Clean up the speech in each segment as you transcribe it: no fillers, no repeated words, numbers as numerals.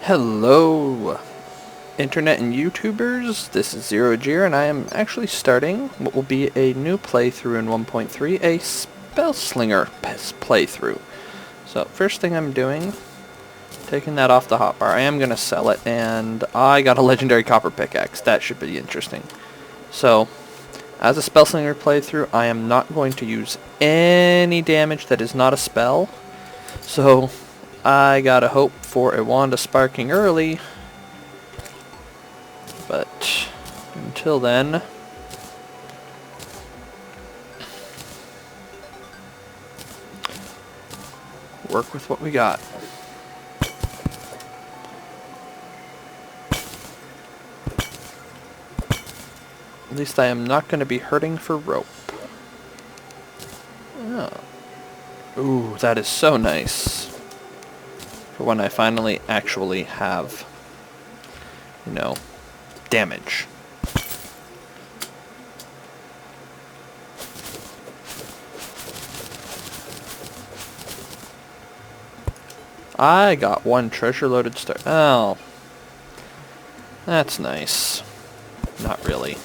Hello, Internet and YouTubers. This is Zero Gear, and I am actually starting what will be a new playthrough in 1.3, a Spellslinger playthrough. So, first thing I'm doing, taking that off the hotbar. I am going to sell it, and I got a legendary copper pickaxe. That should be interesting. So, as a Spellslinger playthrough, I am not going to use any damage that is not a spell. So, I gotta hope for a Wand of Sparking early, but until then, work with what we got. At least I am not going to be hurting for rope. Oh. Ooh, that is so nice. For when I finally actually have, damage. I got one treasure-loaded star. Oh. That's nice. Not really.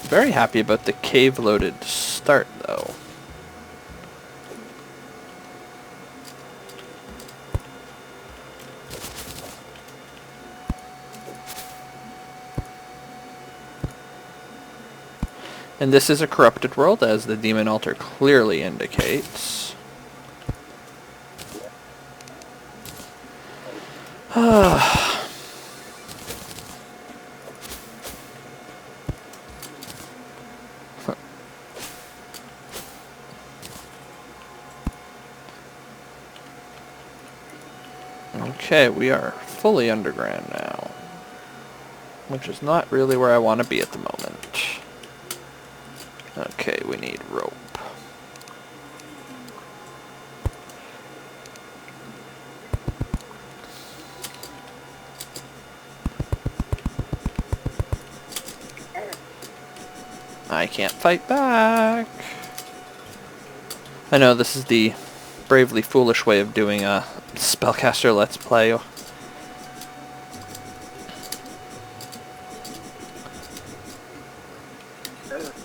Very happy about the cave-loaded start, though. And this is a corrupted world, as the demon altar clearly indicates. Okay, we are fully underground now, which is not really where I want to be at the moment. Okay, we need rope. I can't fight back. I know this is the bravely foolish way of doing a spellcaster let's play.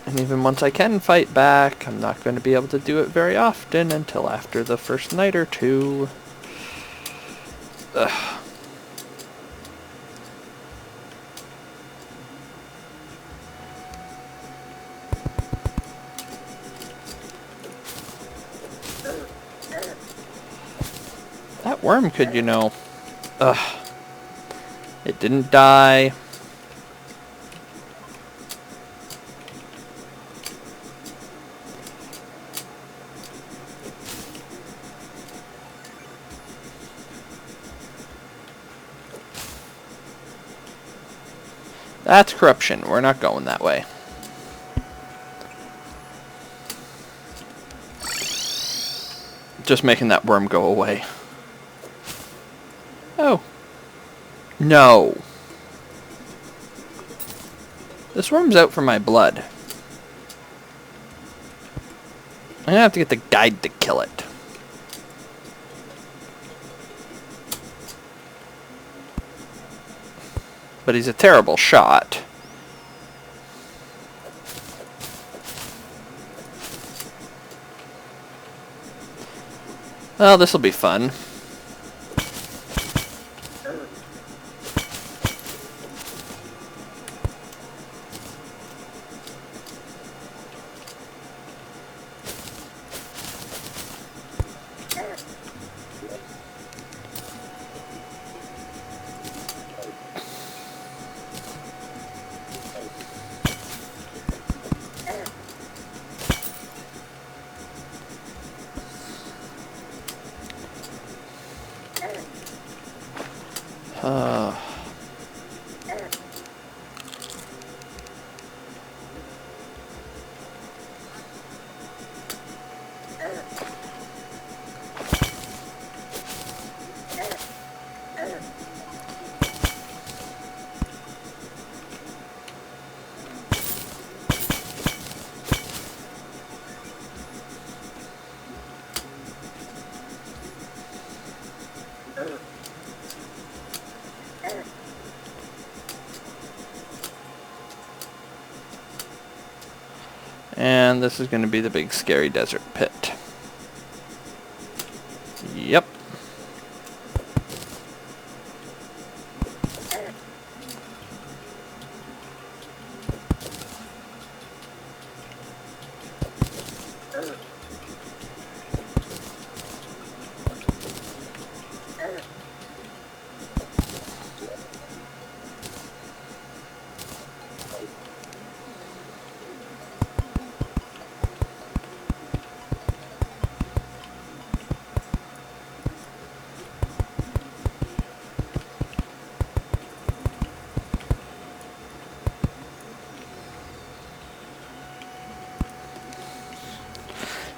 And even once I can fight back, I'm not going to be able to do it very often until after the first night or two. Ugh. That worm could, Ugh. It didn't die. That's corruption. We're not going that way. Just making that worm go away. Oh. No. This worm's out for my blood. I'm gonna have to get the guide to kill it. But he's a terrible shot. Well, this'll be fun. And this is going to be the big scary desert pit. Yep.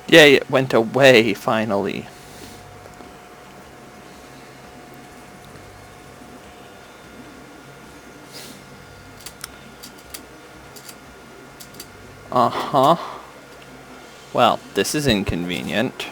Yay, it went away, finally. Uh-huh. Well, this is inconvenient.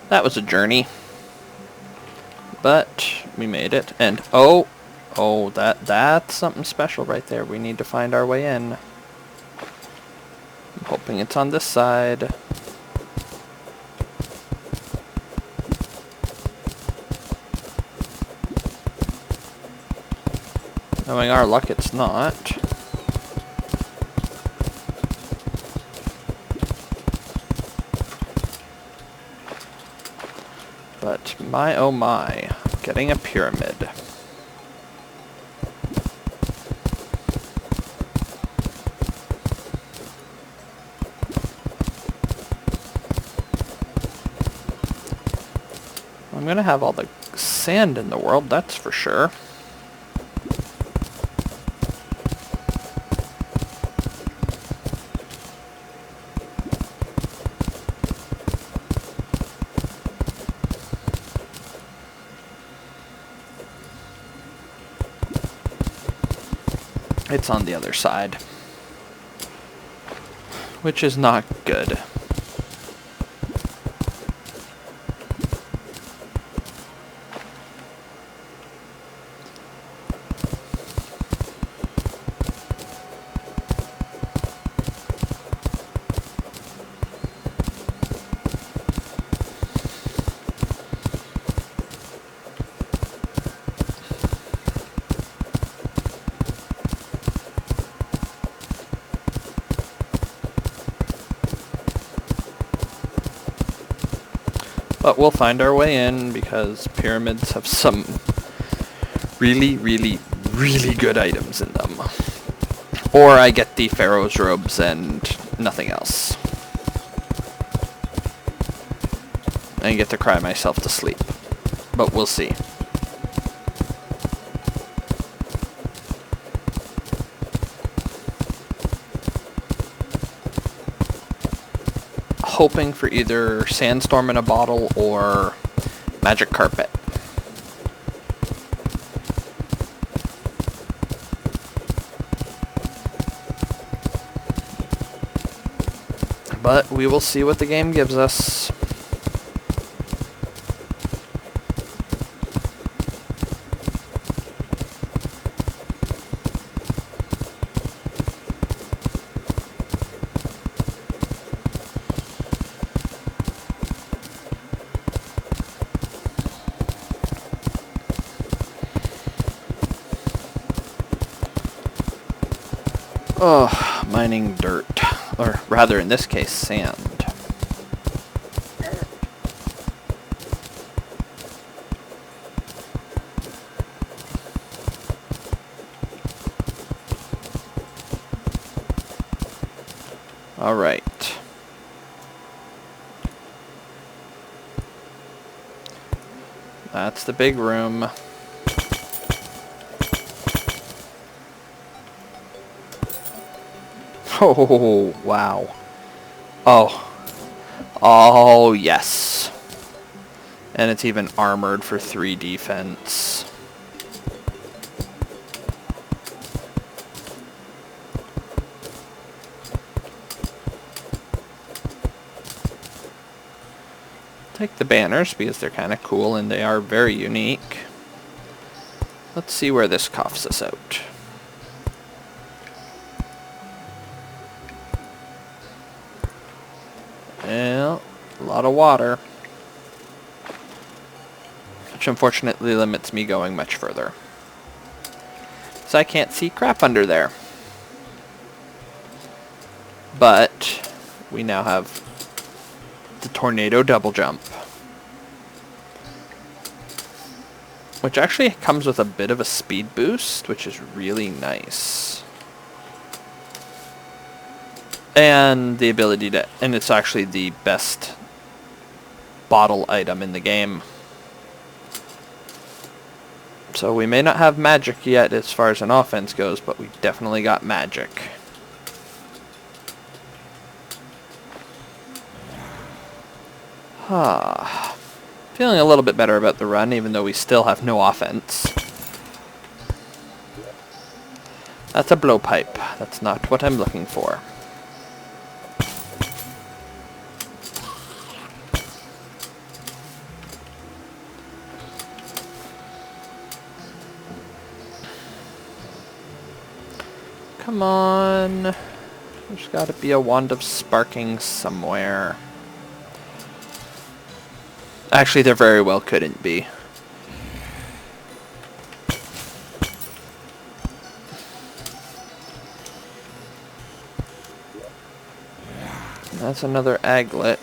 That was a journey. But we made it. And oh, that's something special right there. We need to find our way in. I'm hoping it's on this side. Knowing our luck, it's not. But my oh my, getting a pyramid. I'm gonna have all the sand in the world, that's for sure. It's on the other side, which is not good. But we'll find our way in because pyramids have some really, really, really good items in them. Or I get the pharaoh's robes and nothing else. And get to cry myself to sleep. But we'll see. Hoping for either sandstorm in a bottle or magic carpet. But we will see what the game gives us. Oh, mining dirt. Or rather, in this case, sand. Alright. That's the big room. Oh, wow. Oh. Oh, yes. And it's even armored for 3 defense. Take the banners because they're kind of cool and they are very unique. Let's see where this coughs us out. Well, a lot of water. Which unfortunately limits me going much further. So I can't see crap under there. But we now have the tornado double jump. Which actually comes with a bit of a speed boost, which is really nice. And the ability to, and it's actually the best bottle item in the game. So we may not have magic yet as far as an offense goes, but we definitely got magic. Feeling a little bit better about the run, even though we still have no offense. That's a blowpipe. That's not what I'm looking for. Come on. There's got to be a wand of sparking somewhere. Actually, there very well couldn't be. That's another aglet.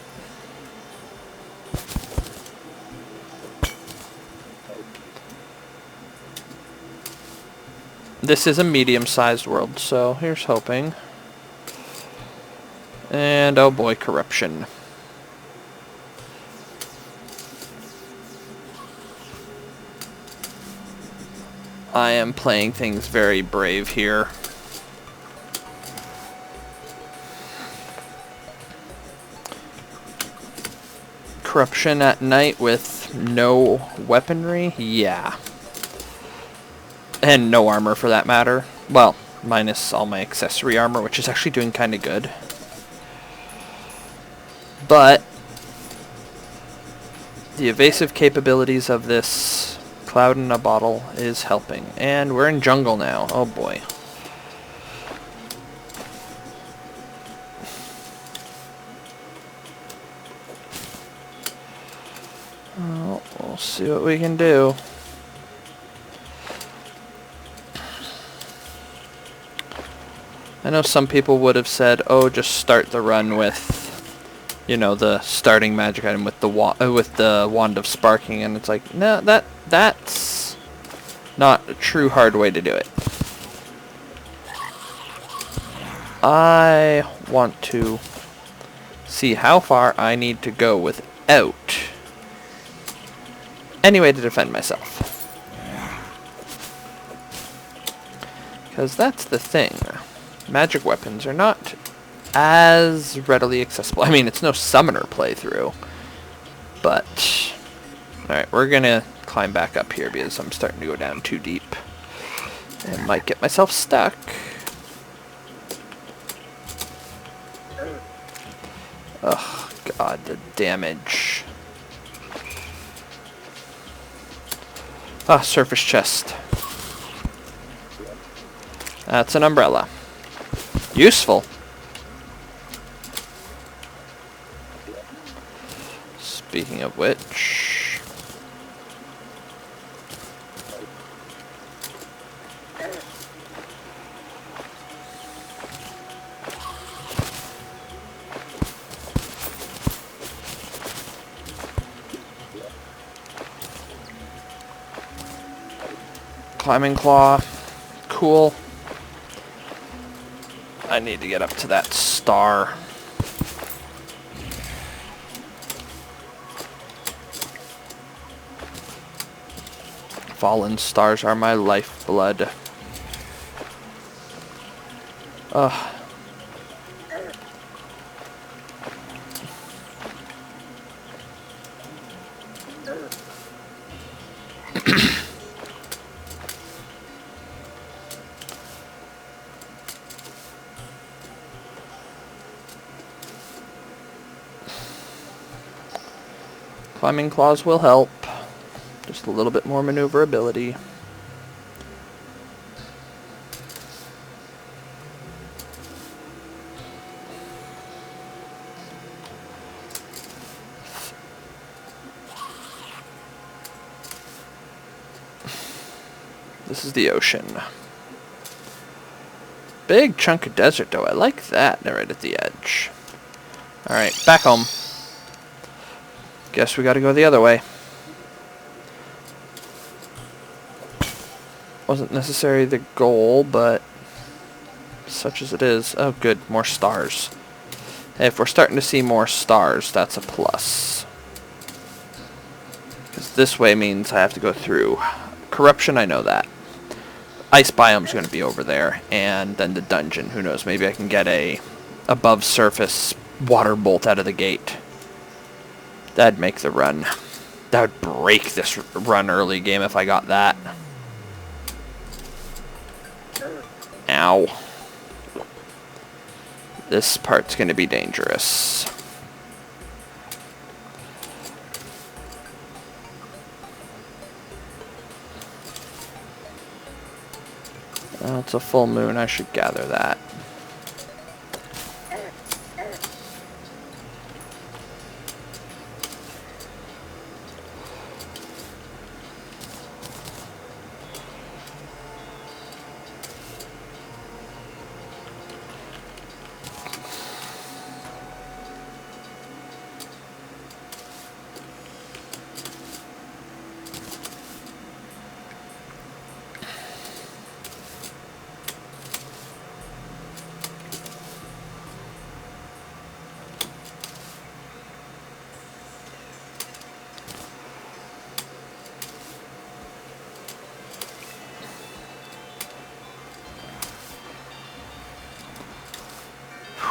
This is a medium-sized world, so here's hoping. And oh boy, corruption. I am playing things very brave here. Corruption at night with no weaponry? Yeah. And no armor for that matter. Well, minus all my accessory armor, which is actually doing kind of good. But the evasive capabilities of this cloud in a bottle is helping. And we're in jungle now. Oh boy. Well, we'll see what we can do. I know some people would have said, "Oh, just start the run with, you know, the starting magic item with the wand of sparking," and it's like, no, that's not a true hard way to do it. I want to see how far I need to go without any way to defend myself, because that's the thing. Magic weapons are not as readily accessible. I mean, it's no summoner playthrough, but alright, we're gonna climb back up here because I'm starting to go down too deep and might get myself stuck. Oh god, the damage. Ah, surface chest. That's an umbrella. Useful. Speaking of which, Climbing claw. Cool. I need to get up to that star. Fallen stars are my lifeblood. Ugh. Climbing claws will help. Just a little bit more maneuverability. This is the ocean. Big chunk of desert though. I like that. They're right at the edge. Alright, back home. Guess we gotta go the other way. Wasn't necessarily the goal, but such as it is. Oh good, more stars. Hey, if we're starting to see more stars, that's a plus. Because this way means I have to go through corruption, I know that. Ice biome's going to be over there, and then the dungeon. Who knows, maybe I can get a above surface water bolt out of the gate. That'd make the run. That would break this run early game if I got that. Ow. This part's going to be dangerous. Well, it's a full moon. I should gather that.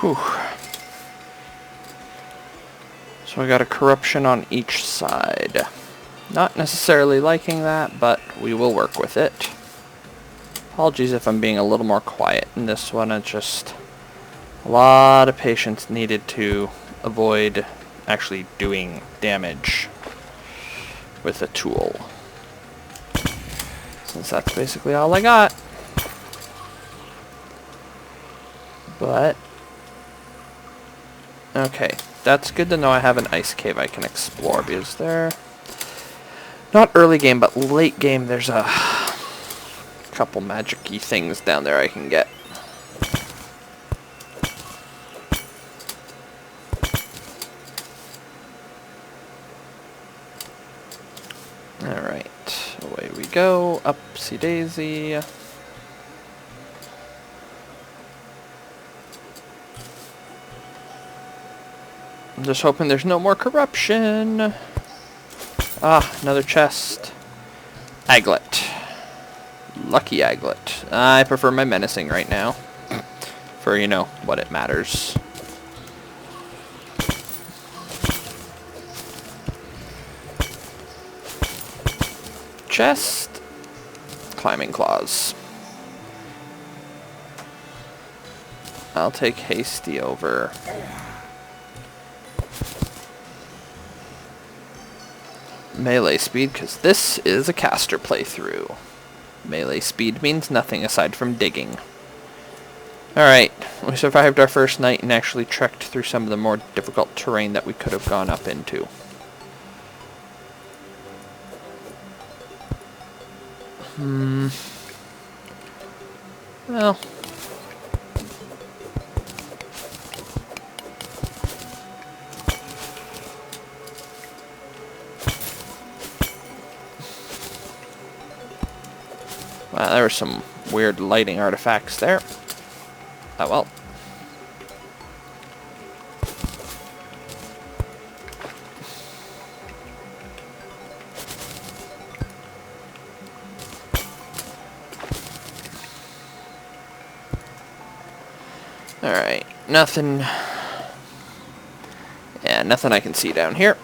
Whew. So I got a corruption on each side. Not necessarily liking that, but we will work with it. Apologies if I'm being a little more quiet in this one. It's just a lot of patience needed to avoid actually doing damage with a tool. Since that's basically all I got. But okay, that's good to know I have an ice cave I can explore, because there, not early game, but late game, there's a couple magic-y things down there I can get. Alright, away we go, upsy daisy. I'm just hoping there's no more corruption. Ah, another chest. Aglet. Lucky aglet. I prefer my menacing right now. For, you know, what it matters. Chest. Climbing claws. I'll take hasty over melee speed, because this is a caster playthrough. Melee speed means nothing aside from digging. Alright, we survived our first night and actually trekked through some of the more difficult terrain that we could have gone up into. Well, Wow, there were some weird lighting artifacts there. Oh well. Alright, nothing. Yeah, nothing I can see down here.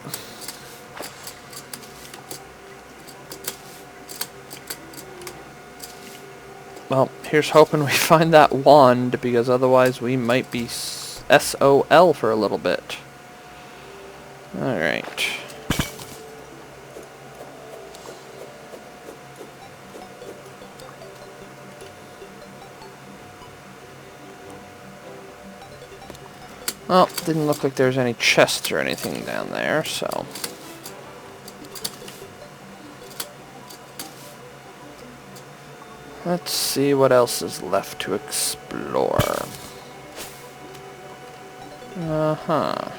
Well, here's hoping we find that wand, because otherwise we might be SOL for a little bit. Alright. Well, didn't look like there was any chests or anything down there, so... Let's see what else is left to explore. Uh-huh.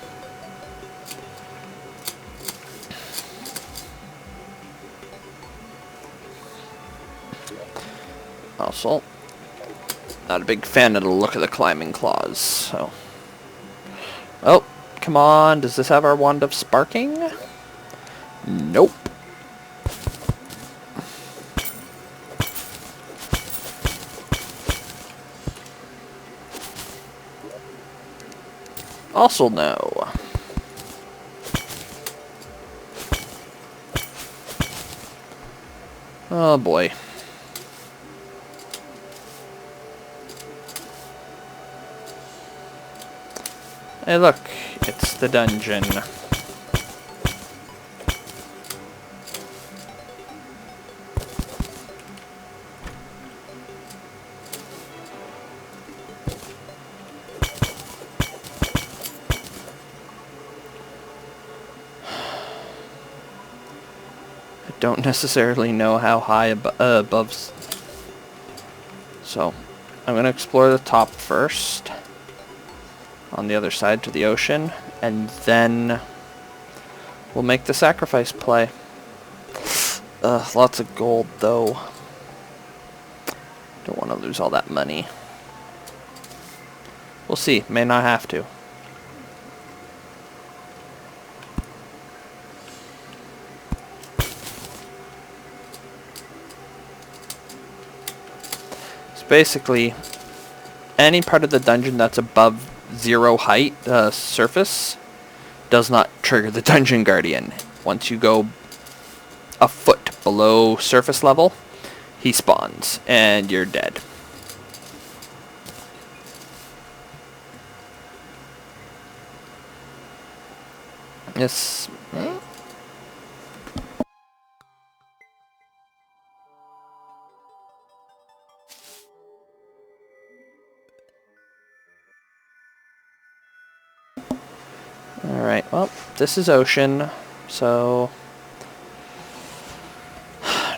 Also, not a big fan of the look of the climbing claws, so... Oh, come on, does this have our wand of sparking? Nope. Also no. Oh boy. Hey look, it's the dungeon. I don't necessarily know how high above. So, I'm going to explore the top first. On the other side to the ocean, and then we'll make the sacrifice play. Lots of gold though. Don't want to lose all that money. We'll see, may not have to. So basically, any part of the dungeon that's above 0 height surface does not trigger the dungeon guardian. Once you go a foot below surface level, he spawns and you're dead. Yes. Alright, well, this is ocean, so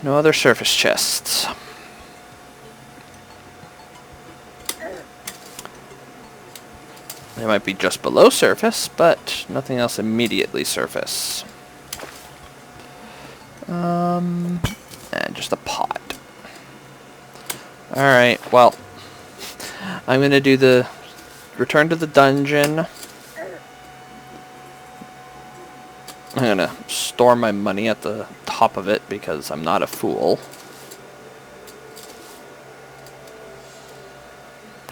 no other surface chests. They might be just below surface, but nothing else immediately surface. And just a pot. Alright, well, I'm gonna do the return to the dungeon. I'm gonna store my money at the top of it because I'm not a fool.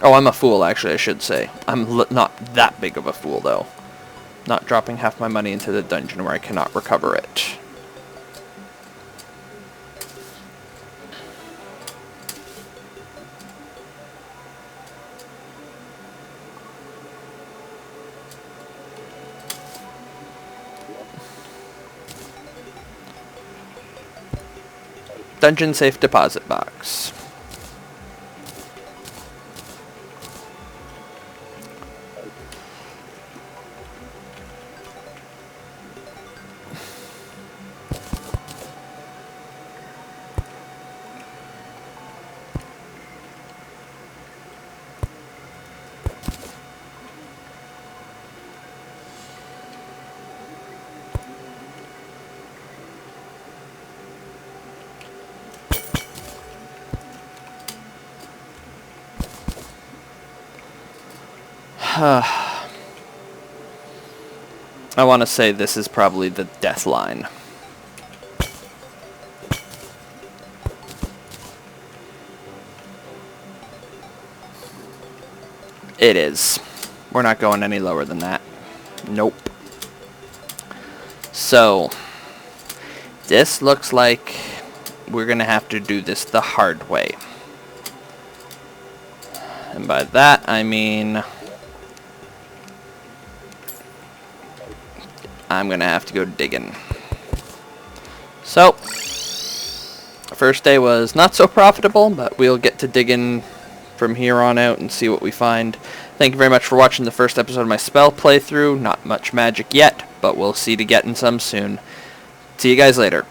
Oh, I'm a fool, actually, I should say. I'm not that big of a fool, though. Not dropping half my money into the dungeon where I cannot recover it. Dungeon safe deposit box. I want to say this is probably the death line. It is. We're not going any lower than that. Nope. So, this looks like we're going to have to do this the hard way. And by that, I mean I'm going to have to go digging. So, first day was not so profitable, but we'll get to digging from here on out and see what we find. Thank you very much for watching the first episode of my spell playthrough. Not much magic yet, but we'll see to getting some soon. See you guys later.